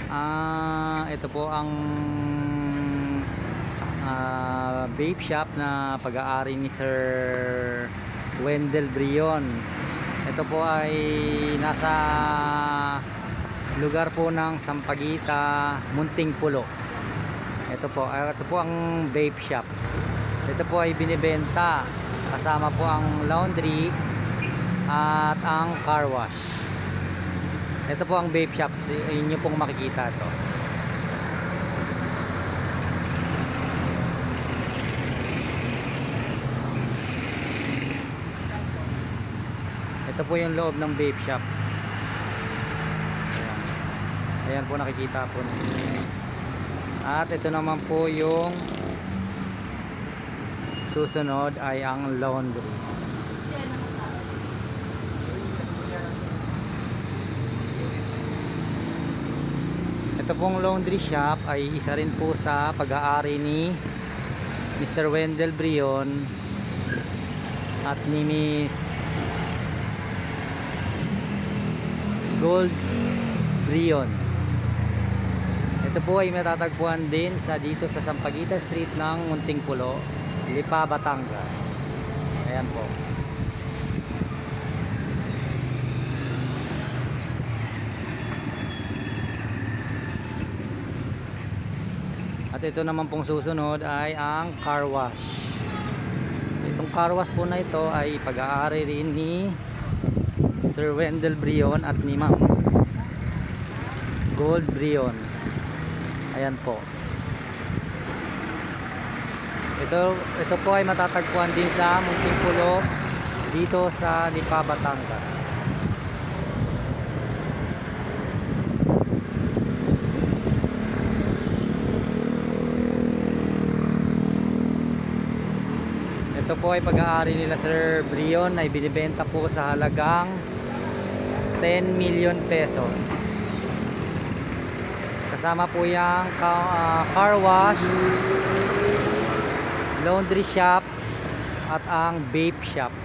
Ito po ang vape shop na pag-aari ni Sir Wendell Brion. Ito po ay nasa lugar po ng Sampaguita, Muntingpulo. Ito po ang vape shop. Ito po ay binibenta kasama po ang laundry at ang car wash. Ito po ang vape shop, inyo pong makikita to. Ito po yung loob ng vape shop. Ayan po, nakikita po ninyo. At ito naman po yung susunod ay ang laundry. Ito pong laundry shop ay isa rin po sa pag-aari ni Mr. Wendell Brion at ni Miss Gold Brion. Ito po ay matatagpuan din dito sa Sampaguita Street ng Muntingpulo, Lipa, Batangas. Ayan po. At ito naman pong susunod ay ang car wash. Itong car wash po na ito ay pag-aari rin ni Sir Wendell Brion at ni Ma'am Gold Brion. Ayan po. Ito po ay matatagpuan din sa Muntingpulo dito sa Lipa, Batangas. Ito po ay pag-aari nila Sir Brion, ay binibenta po sa halagang 10 million pesos. Kasama po yung car wash, laundry shop at ang vape shop.